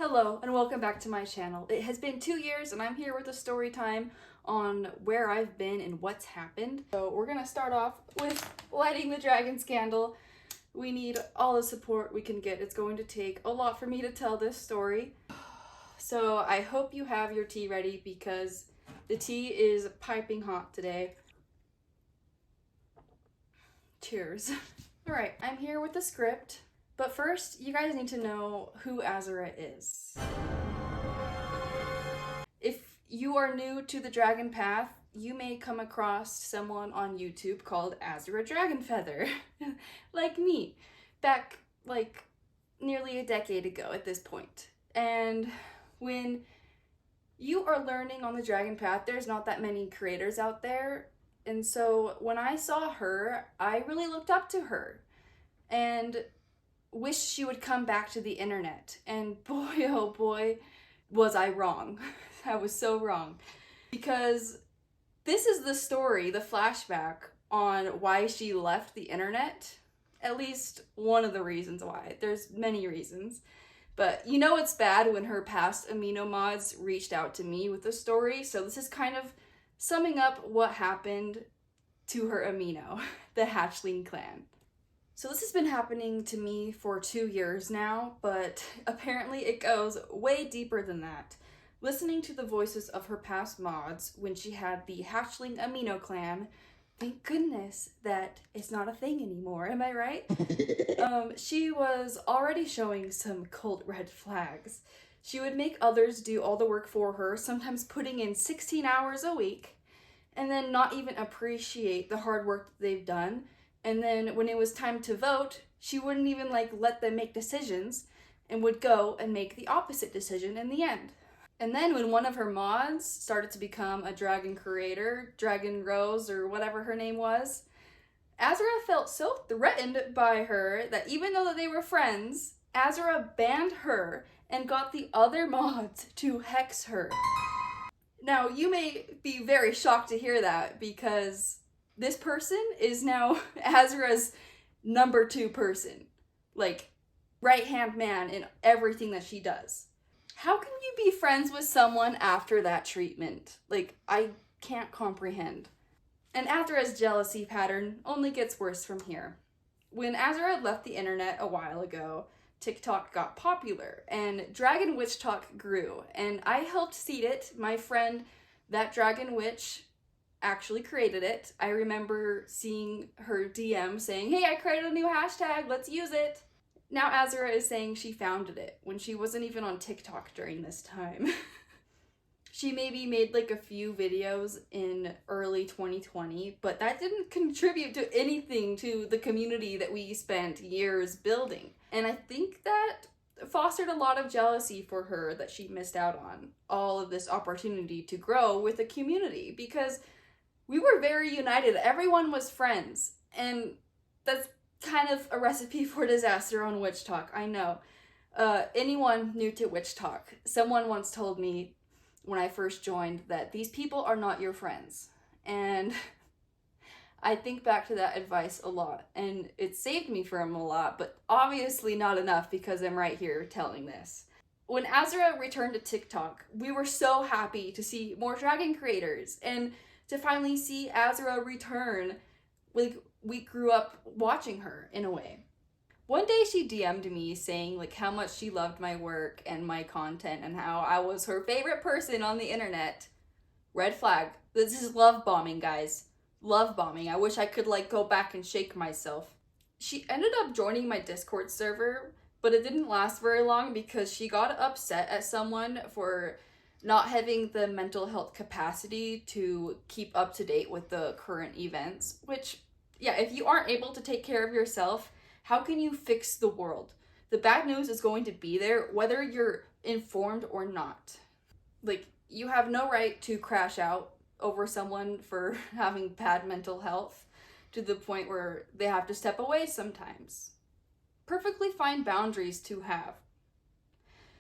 Hello and welcome back to my channel. It has been 2 years and I'm here with a story time on where I've been and what's happened. So we're gonna start off with lighting the dragon scandal. We need all the support we can get. It's going to take a lot for me to tell this story. So I hope you have your tea ready because the tea is piping hot today. Cheers. Alright, I'm here with the script. But first, you guys need to know who Azura is. If you are new to the Dragon Path, you may come across someone on YouTube called Azura Dragonfaether, like me, back like nearly a decade ago at this point. And when you are learning on the Dragon Path, there's not that many creators out there. And so when I saw her, I really looked up to her and wished she would come back to the internet. And boy, oh boy, was I wrong. I was so wrong. Because this is the story, the flashback on why she left the internet. At least one of the reasons why. There's many reasons. But you know it's bad when her past amino mods reached out to me with a story. So this is kind of summing up what happened to her amino, the hatchling clan. So this has been happening to me for 2 years now, but apparently it goes way deeper than that. Listening to the voices of her past mods when she had the hatchling amino clan, thank goodness that it's not a thing anymore, am I right? She was already showing some cult red flags. She would make others do all the work for her, sometimes putting in 16 hours a week, and then not even appreciate the hard work that they've done. And then when it was time to vote, she wouldn't even let them make decisions and would go and make the opposite decision in the end. And then when one of her mods started to become a dragon creator, Dragon Rose or whatever her name was, Azura felt so threatened by her that even though they were friends, Azura banned her and got the other mods to hex her. Now, you may be very shocked to hear that because this person is now Azura's number 2 person. Like, right-hand man in everything that she does. How can you be friends with someone after that treatment? Like, I can't comprehend. And Azura's jealousy pattern only gets worse from here. When Azura left the internet a while ago, TikTok got popular, and Dragon Witchtok grew, and I helped seed it. My friend, that Dragon Witch, actually created it. I remember seeing her DM saying, hey, I created a new hashtag, let's use it. Now Azura is saying she founded it when she wasn't even on TikTok during this time. She maybe made like a few videos in early 2020, but that didn't contribute to anything to the community that we spent years building. And I think that fostered a lot of jealousy for her that she missed out on all of this opportunity to grow with the community because we were very united. Everyone was friends. And that's kind of a recipe for disaster on Witchtok, I know. Anyone new to Witchtok, someone once told me when I first joined that these people are not your friends. And I think back to that advice a lot. And it saved me from a lot, but obviously not enough because I'm right here telling this. When Azura returned to TikTok, we were so happy to see more dragon creators and to finally see Azura return. Like, we grew up watching her in a way. One day she DM'd me saying like how much she loved my work and my content and how I was her favorite person on the internet. Red flag. This is love bombing, guys. Love bombing. I wish I could like go back and shake myself. She ended up joining my Discord server, but it didn't last very long because she got upset at someone for not having the mental health capacity to keep up to date with the current events, which, yeah, if you aren't able to take care of yourself, how can you fix the world? The bad news is going to be there whether you're informed or not. Like, you have no right to crash out over someone for having bad mental health to the point where they have to step away sometimes. Perfectly fine boundaries to have.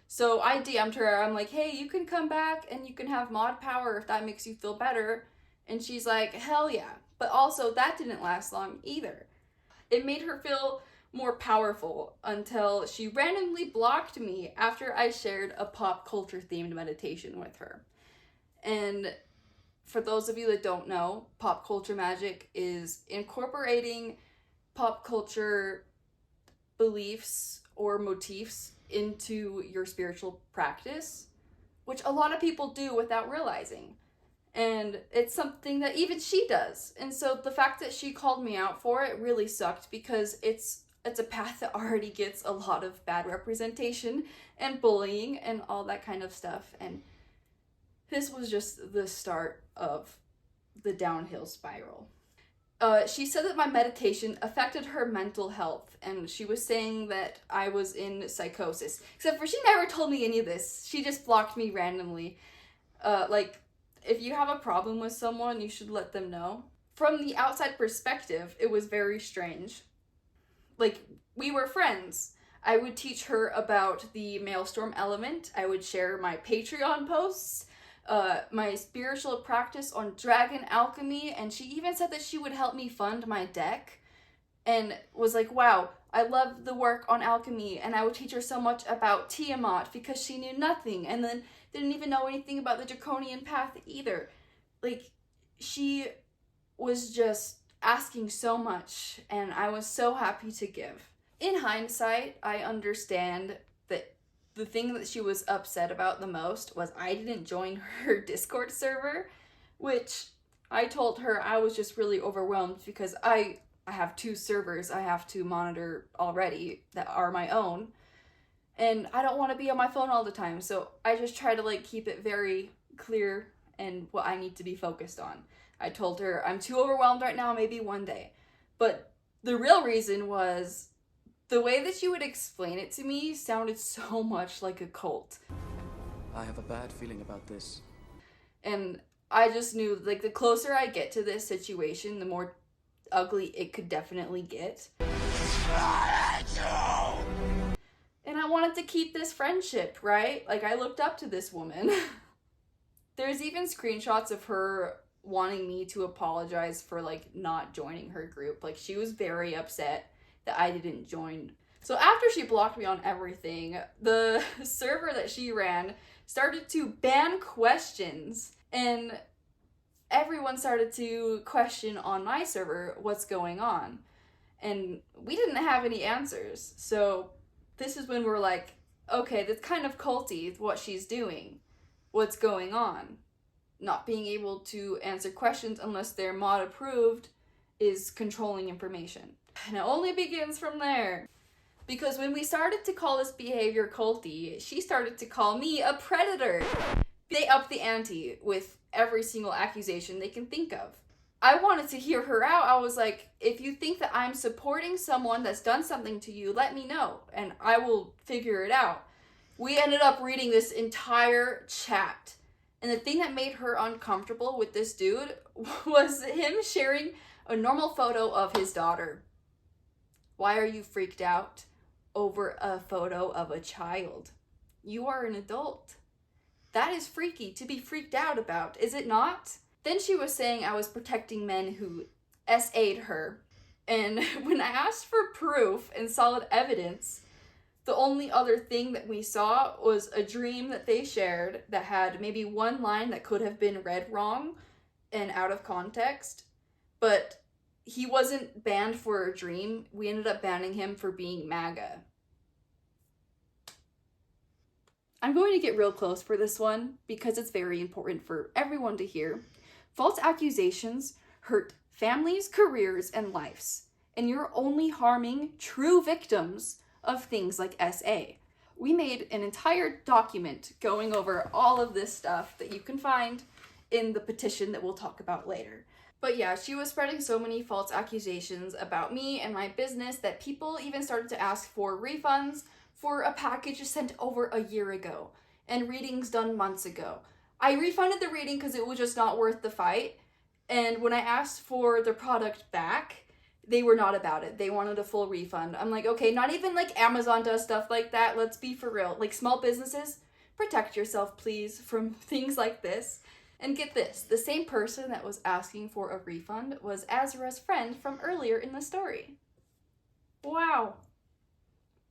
So I DM'd her, I'm like, hey, you can come back and you can have mod power if that makes you feel better. And she's like, hell yeah. But also that didn't last long either. It made her feel more powerful until she randomly blocked me after I shared a pop culture themed meditation with her. And for those of you that don't know, pop culture magic is incorporating pop culture beliefs or motifs into your spiritual practice, which a lot of people do without realizing. And it's something that even she does. And so the fact that she called me out for it really sucked, because it's a path that already gets a lot of bad representation and bullying and all that kind of stuff. And this was just the start of the downhill spiral. She said that my meditation affected her mental health, and she was saying that I was in psychosis. Except for she never told me any of this. She just blocked me randomly. If you have a problem with someone, you should let them know. From the outside perspective, it was very strange. We were friends. I would teach her about the Maelstrom element. I would share my Patreon posts, my spiritual practice on dragon alchemy, and she even said that she would help me fund my deck, and was like, wow, I love the work on alchemy. And I would teach her so much about Tiamat because she knew nothing, and then didn't even know anything about the draconian path either. She was just asking so much, and I was so happy to give. In hindsight, I understand that the thing that she was upset about the most was I didn't join her Discord server, which I told her I was just really overwhelmed because I have 2 servers I have to monitor already that are my own, and I don't want to be on my phone all the time, so I just try to keep it very clear and what I need to be focused on. I told her I'm too overwhelmed right now, maybe one day. But the real reason was the way that she would explain it to me sounded so much like a cult. I have a bad feeling about this. And I just knew, the closer I get to this situation, the more ugly it could definitely get. And I wanted to keep this friendship, right? I looked up to this woman. There's even screenshots of her wanting me to apologize for, not joining her group. She was very upset that I didn't join. So after she blocked me on everything, the server that she ran started to ban questions, and everyone started to question on my server what's going on. And we didn't have any answers. So this is when we're like, okay, that's kind of culty what she's doing. What's going on? Not being able to answer questions unless they're mod approved is controlling information. And it only begins from there. Because when we started to call this behavior culty, she started to call me a predator. They upped the ante with every single accusation they can think of. I wanted to hear her out. I was like, if you think that I'm supporting someone that's done something to you, let me know, and I will figure it out. We ended up reading this entire chat. And the thing that made her uncomfortable with this dude was him sharing a normal photo of his daughter. Why are you freaked out over a photo of a child? You are an adult. That is freaky to be freaked out about, is it not? Then she was saying I was protecting men who SA'd her. And when I asked for proof and solid evidence, the only other thing that we saw was a dream that they shared that had maybe one line that could have been read wrong and out of context. But he wasn't banned for a dream. We ended up banning him for being MAGA. I'm going to get real close for this one because it's very important for everyone to hear. False accusations hurt families, careers, and lives, and you're only harming true victims of things like SA. We made an entire document going over all of this stuff that you can find in the petition that we'll talk about later. But yeah, she was spreading so many false accusations about me and my business that people even started to ask for refunds for a package sent over a year ago and readings done months ago. I refunded the reading because it was just not worth the fight. And when I asked for the product back, they were not about it. They wanted a full refund. I'm like, okay, not even Amazon does stuff like that. Let's be for real. Small businesses, protect yourself, please, from things like this. And get this, the same person that was asking for a refund was Azura's friend from earlier in the story. Wow.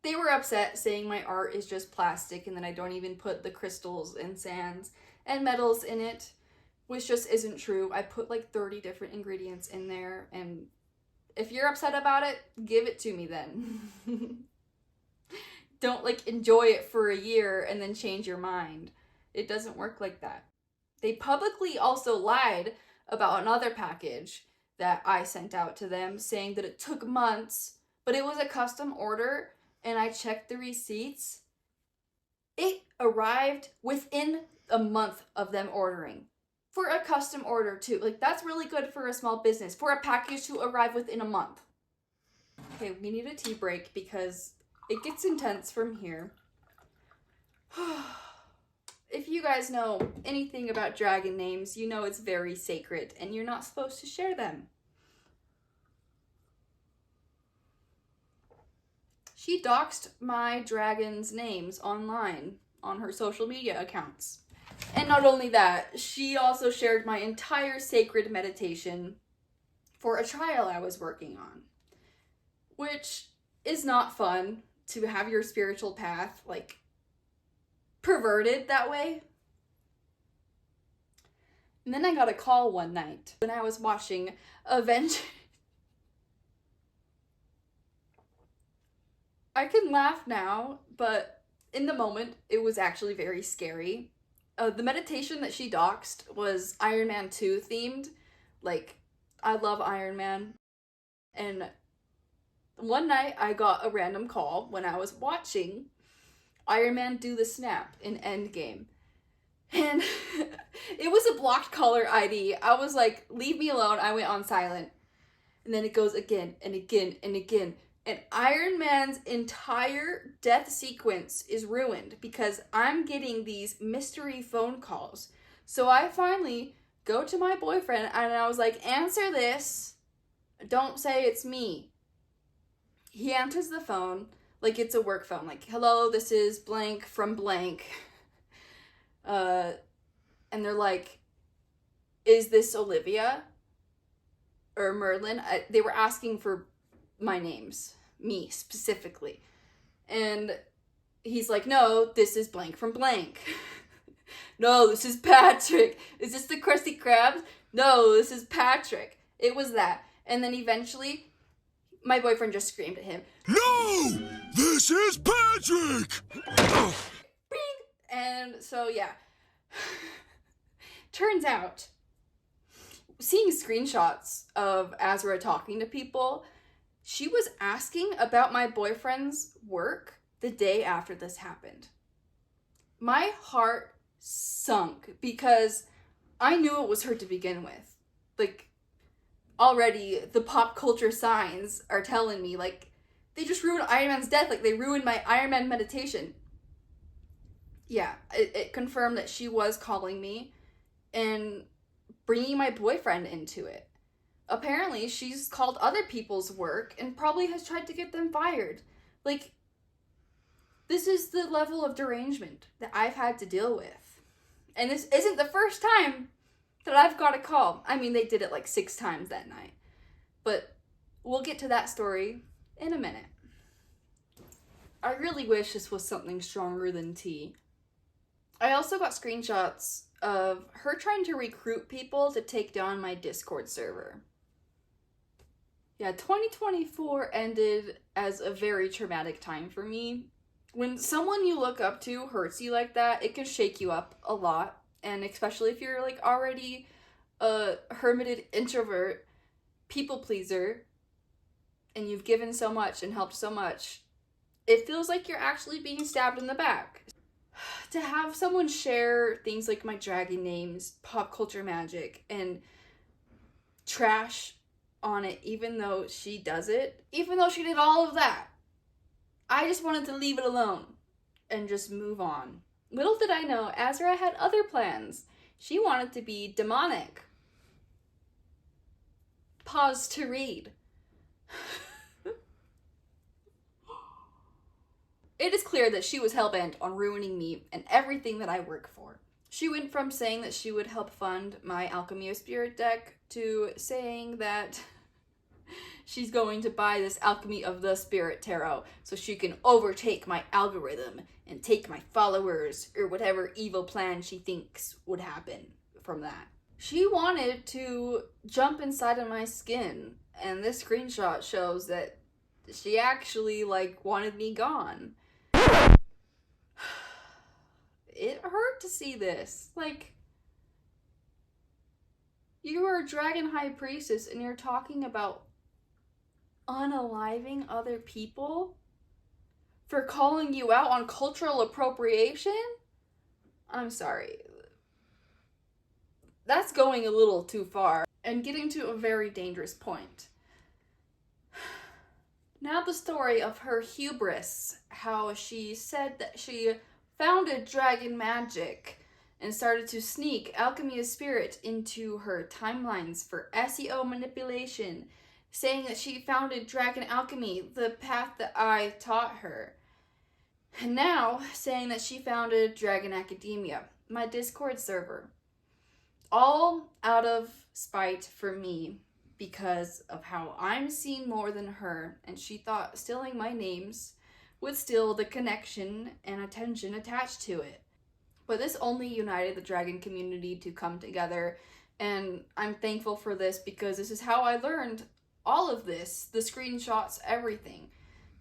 They were upset saying my art is just plastic and that I don't even put the crystals and sands and metals in it, which just isn't true. I put like 30 different ingredients in there, and if you're upset about it, give it to me then. Don't like enjoy it for a year and then change your mind. It doesn't work like that. They publicly also lied about another package that I sent out to them, saying that it took months, but it was a custom order, and I checked the receipts. It arrived within a month of them ordering. For a custom order too. Like, that's really good for a small business. For a package to arrive within a month. Okay, we need a tea break because it gets intense from here. If you guys know anything about dragon names, you know it's very sacred and you're not supposed to share them. She doxed my dragon's names online on her social media accounts. And not only that, she also shared my entire sacred meditation for a trial I was working on. Which is not fun to have your spiritual path, like, perverted that way. And then I got a call one night when I was watching Avengers. I can laugh now, but in the moment, it was actually very scary. The meditation that she doxed was Iron Man 2 themed. Like, I love Iron Man. And one night, I got a random call when I was watching Iron Man do the snap in Endgame. And it was a blocked caller ID. I was like, leave me alone. I went on silent. And then it goes again and again and again. And Iron Man's entire death sequence is ruined because I'm getting these mystery phone calls. So I finally go to my boyfriend and I was like, answer this. Don't say it's me. He answers the phone like it's a work phone. Like, hello, this is blank from blank. And they're like, is this Olivia or Merlyn? They were asking for my names, me specifically. And he's like, no, this is blank from blank. No, this is Patrick. Is this the Krusty Krabs? No, this is Patrick. It was that. And then eventually, my boyfriend just screamed at him, no, this is Patrick. And so, yeah. Turns out, seeing screenshots of Azura talking to people, she was asking about my boyfriend's work the day after this happened. My heart sunk because I knew it was her to begin with. Like, already the pop culture signs are telling me, like, they just ruined Iron Man's death. Like, they ruined my Iron Man meditation. Yeah, it confirmed that she was calling me and bringing my boyfriend into it. Apparently, she's called other people's work and probably has tried to get them fired. Like, this is the level of derangement that I've had to deal with. And this isn't the first time that I've got a call. I mean, they did it like 6 times that night. But we'll get to that story in a minute. I really wish this was something stronger than tea. I also got screenshots of her trying to recruit people to take down my Discord server. Yeah, 2024 ended as a very traumatic time for me. When someone you look up to hurts you like that, it can shake you up a lot. And especially if you're like already a hermited introvert, people pleaser, and you've given so much and helped so much, it feels like you're actually being stabbed in the back. To have someone share things like my dragon names, pop culture magic, and trash on it, even though she does it, even though she did all of that, I just wanted to leave it alone and just move on. Little did I know, Azura had other plans. She wanted to be demonic. Pause to read. It is clear that she was hellbent on ruining me and everything that I work for. She went from saying that she would help fund my Alchemy of Spirit deck to saying that she's going to buy this Alchemy of the Spirit tarot so she can overtake my algorithm and take my followers, or whatever evil plan she thinks would happen from that. She wanted to jump inside of my skin, and this screenshot shows that she actually, like, wanted me gone. It hurt to see this. Like, you are a dragon high priestess and you're talking about unaliving other people for calling you out on cultural appropriation? I'm sorry. That's going a little too far and getting to a very dangerous point. Now the story of her hubris, how she said that she founded dragon magic and started to sneak Alchemy of Spirit into her timelines for SEO manipulation, saying that she founded Dragon Alchemy, the path that I taught her. And now saying that she founded Dragon Academia, my Discord server. All out of spite for me because of how I'm seen more than her, and she thought stealing my names would steal the connection and attention attached to it. But this only united the dragon community to come together, and I'm thankful for this because this is how I learned all of this, the screenshots, everything.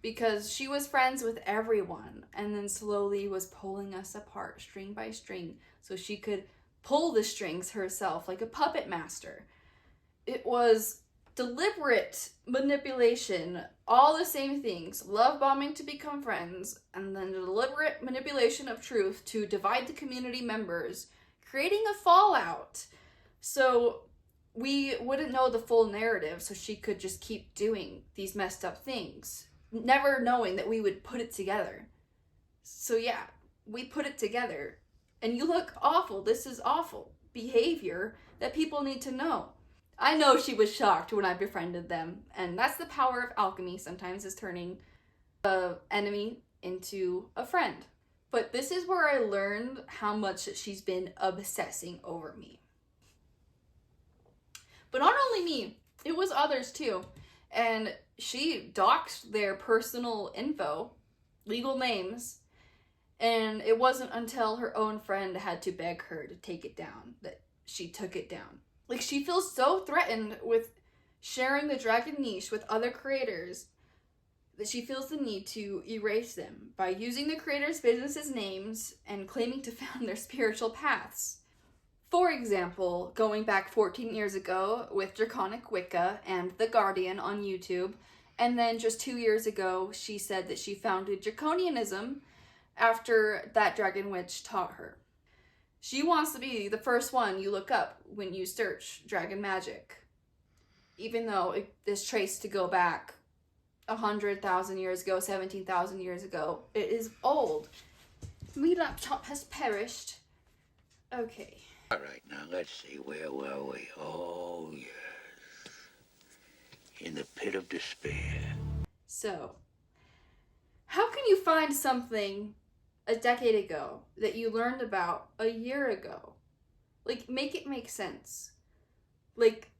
Because she was friends with everyone and then slowly was pulling us apart string by string so she could pull the strings herself like a puppet master. It was deliberate manipulation, all the same things, love bombing to become friends, and then deliberate manipulation of truth to divide the community members, creating a fallout. So we wouldn't know the full narrative, so she could just keep doing these messed up things, never knowing that we would put it together. So yeah, we put it together. And you look awful. This is awful behavior that people need to know. I know she was shocked when I befriended them, and that's the power of alchemy sometimes, is turning an enemy into a friend. But this is where I learned how much she's been obsessing over me. But not only me, it was others too. And she doxed their personal info, legal names, and it wasn't until her own friend had to beg her to take it down that she took it down. Like, she feels so threatened with sharing the dragon niche with other creators that she feels the need to erase them by using the creators' businesses' names and claiming to found their spiritual paths. For example, going back 14 years ago with Draconic Wicca and The Guardian on YouTube, and then just 2 years ago she said that she founded Draconianism after that dragon witch taught her. She wants to be the first one you look up when you search dragon magic, even though it is traced to go back 100,000 years ago, 17,000 years ago. It is old. My laptop has perished. Okay. All right, now let's see, where were we? Oh, yes. In the pit of despair. So, how can you find something a decade ago that you learned about a year ago? Like, make it make sense. Like,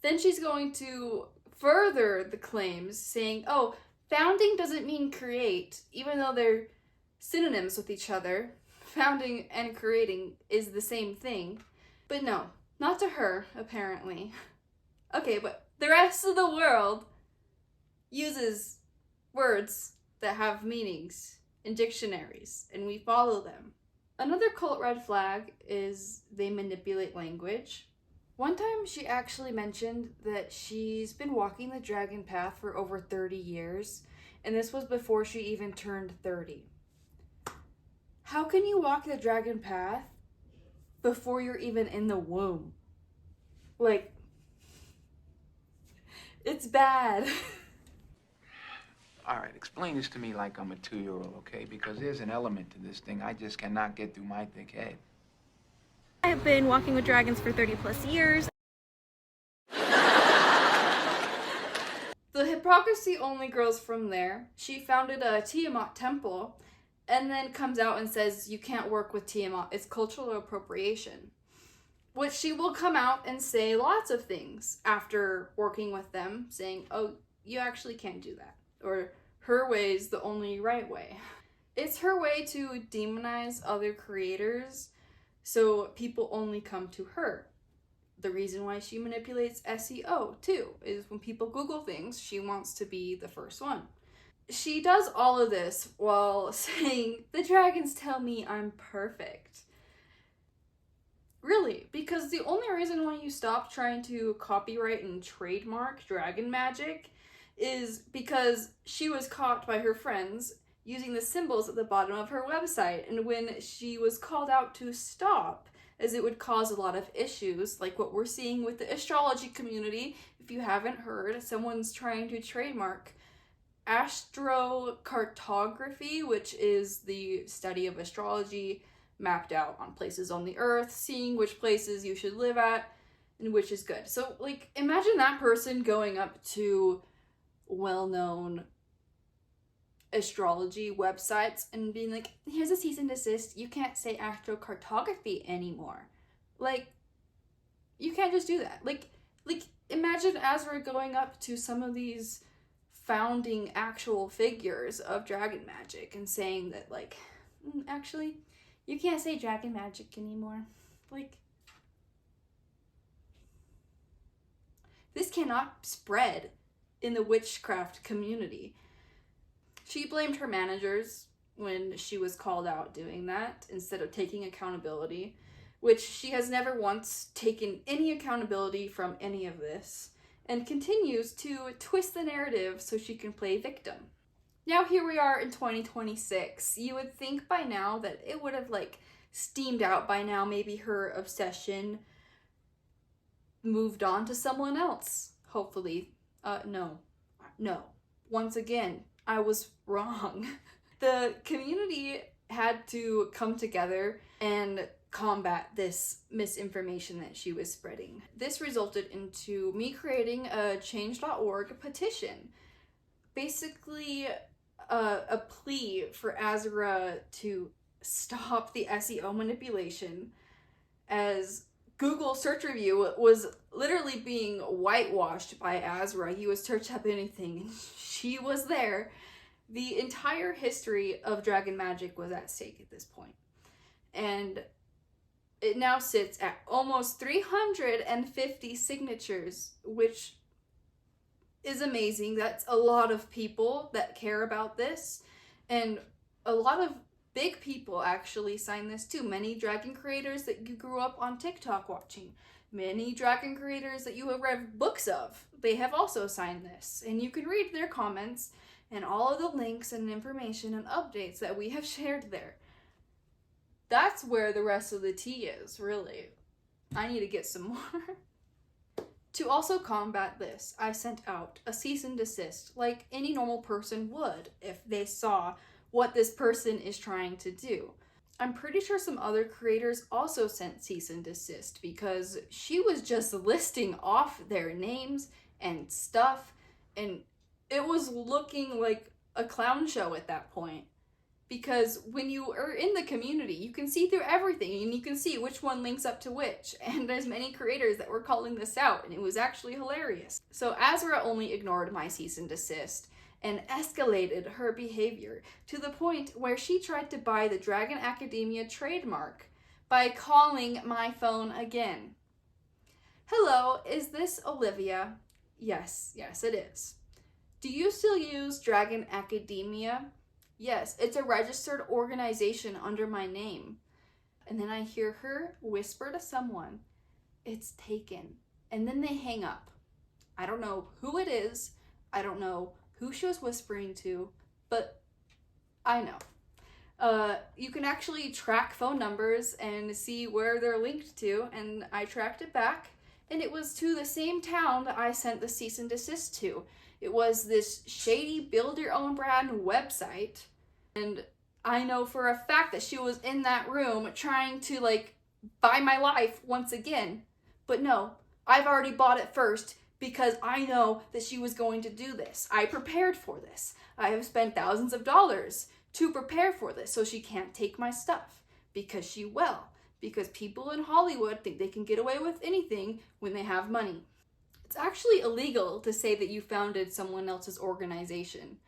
then she's going to further the claims saying, oh, founding doesn't mean create, even though they're synonyms with each other. Founding and creating is the same thing. But no, not to her, apparently. Okay, but the rest of the world uses words that have meanings in dictionaries, and we follow them. Another cult red flag is they manipulate language. One time she actually mentioned that she's been walking the dragon path for over 30 years, and this was before she even turned 30. How can you walk the dragon path before you're even in the womb? Like, it's bad. All right, explain this to me like I'm a 2-year-old, okay? Because there's an element to this thing I just cannot get through my thick head. I have been walking with dragons for 30 plus years. The hypocrisy only grows from there. She founded a Tiamat temple and then comes out and says you can't work with Tiamat. It's cultural appropriation. which she will come out and say lots of things after working with them, saying, oh, you actually can't do that, or her way is the only right way. It's her way to demonize other creators so people only come to her. The reason why she manipulates SEO too is when people Google things, she wants to be the first one. She does all of this while saying, the dragons tell me I'm perfect. Really, because the only reason why you stop trying to copyright and trademark dragon magic is because she was caught by her friends using the symbols at the bottom of her website, and when she was called out to stop, as it would cause a lot of issues, like what we're seeing with the astrology community. If you haven't heard, someone's trying to trademark astrocartography, which is the study of astrology mapped out on places on the earth, seeing which places you should live at and which is good. So, like, imagine that person going up to well-known astrology websites and being like, here's a cease and desist, you can't say astrocartography anymore. Like, you can't just do that. Like imagine Azura going up to some of these founding actual figures of dragon magic and saying that, like, actually, you can't say dragon magic anymore. Like, this cannot spread in the witchcraft community. She blamed her managers when she was called out doing that instead of taking accountability, which she has never once taken any accountability from any of this, and continues to twist the narrative so she can play victim. Now here we are in 2026. You would think by now that it would have, like, steamed out by now. Maybe her obsession moved on to someone else, hopefully. No. Once again, I was wrong. The community had to come together and combat this misinformation that she was spreading. This resulted into me creating a change.org petition. Basically, a plea for Azura to stop the SEO manipulation, as Google search review was literally being whitewashed by Azura. You would search up anything and she was there. The entire history of dragon magic was at stake at this point. And it now sits at almost 350 signatures, which is amazing. That's a lot of people that care about this. And a lot of big people actually signed this too. Many dragon creators that you grew up on TikTok watching. Many dragon creators that you have read books of. They have also signed this. And you can read their comments and all of the links and information and updates that we have shared there. That's where the rest of the tea is, really. I need to get some more. To also combat this, I sent out a cease and desist, like any normal person would if they saw what this person is trying to do. I'm pretty sure some other creators also sent cease and desist because she was just listing off their names and stuff, and it was looking like a clown show at that point. Because when you are in the community, you can see through everything and you can see which one links up to which. And there's many creators that were calling this out and it was actually hilarious. So Azura only ignored my cease and desist and escalated her behavior to the point where she tried to buy the Dragon Academia trademark by calling my phone again. Hello, is this Olivia? Yes, it is. Do you still use Dragon Academia? Yes, it's a registered organization under my name. And then I hear her whisper to someone, it's taken. And then they hang up. I don't know who it is. I don't know who she was whispering to, but I know. You can actually track phone numbers and see where they're linked to, and I tracked it back, and it was to the same town that I sent the cease and desist to. It was this shady build-your-own-brand website, and I know for a fact that she was in that room trying to, like, buy my life once again. But no, I've already bought it first because I know that she was going to do this. I prepared for this. I have spent thousands of dollars to prepare for this, so she can't take my stuff because she will. because people in Hollywood think they can get away with anything when they have money. It's actually illegal to say that you founded someone else's organization,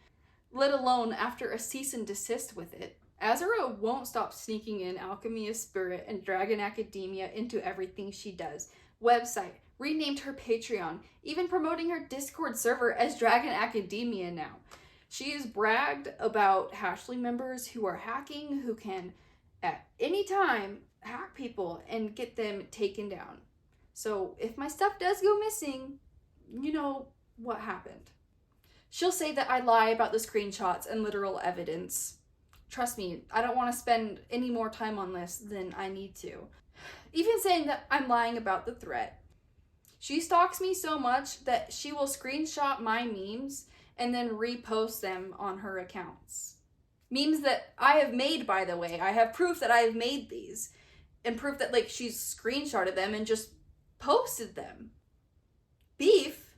let alone after a cease and desist with it. Azura won't stop sneaking in Alchemy of Spirit and Dragon Academia into everything she does. Website, renamed her Patreon, even promoting her Discord server as Dragon Academia now. She has bragged about Hashly members who are hacking, who can at any time hack people and get them taken down. So if my stuff does go missing, you know what happened. She'll say that I lie about the screenshots and literal evidence. Trust me, I don't want to spend any more time on this than I need to. Even saying that I'm lying about the threat. She stalks me so much that she will screenshot my memes and then repost them on her accounts. Memes that I have made, by the way. I have proof that I have made these. And proof that, like, she's screenshotted them and just posted them. Beef?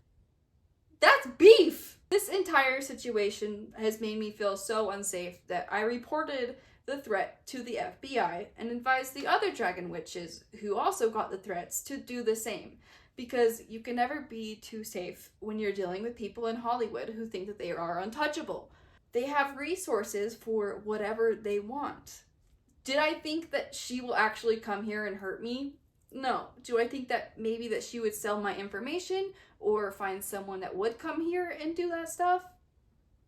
That's beef! This entire situation has made me feel so unsafe that I reported the threat to the FBI and advised the other dragon witches who also got the threats to do the same. Because you can never be too safe when you're dealing with people in Hollywood who think that they are untouchable. They have resources for whatever they want. Did I think that she will actually come here and hurt me? No. Do I think that maybe that she would sell my information or find someone that would come here and do that stuff?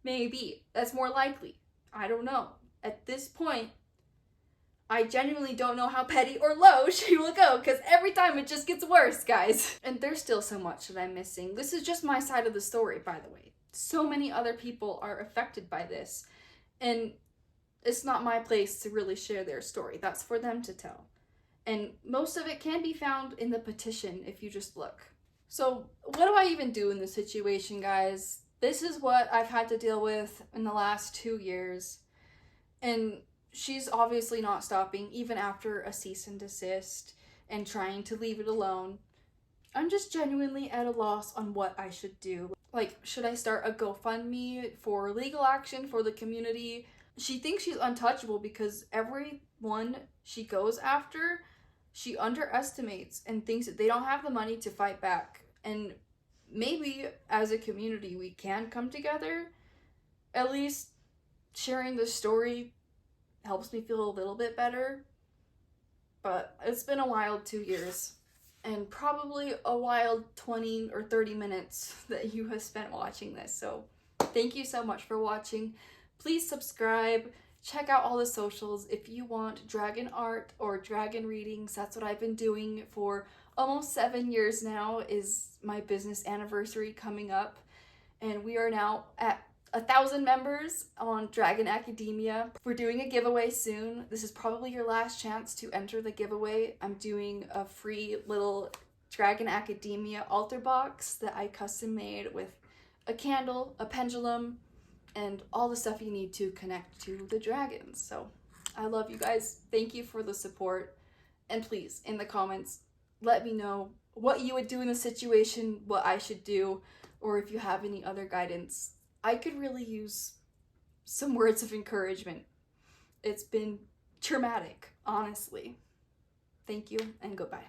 Maybe. That's more likely. I don't know. At this point, I genuinely don't know how petty or low she will go, because every time it just gets worse, guys. And there's still so much that I'm missing. This is just my side of the story, by the way. So many other people are affected by this, and it's not my place to really share their story. That's for them to tell. And most of it can be found in the petition if you just look. So what do I even do in this situation, guys? This is what I've had to deal with in the last 2 years. And she's obviously not stopping, even after a cease and desist and trying to leave it alone. I'm just genuinely at a loss on what I should do. Like, should I start a GoFundMe for legal action for the community? She thinks she's untouchable because everyone she goes after, she underestimates and thinks that they don't have the money to fight back. And maybe as a community we can come together. At least sharing the story helps me feel a little bit better. But it's been a wild 2 years. And probably a wild 20 or 30 minutes that you have spent watching this. So thank you so much for watching. Please subscribe. Check out all the socials if you want dragon art or dragon readings. That's what I've been doing for almost 7 years now. Is my business anniversary coming up. And we are now at 1,000 members on Dragon Academia. We're doing a giveaway soon. This is probably your last chance to enter the giveaway. I'm doing a free little Dragon Academia altar box that I custom made with a candle, a pendulum, and all the stuff you need to connect to the dragons. So I love you guys. Thank you for the support. And please, in the comments, let me know what you would do in the situation, what I should do, or if you have any other guidance. I could really use some words of encouragement. It's been traumatic, honestly. Thank you and goodbye.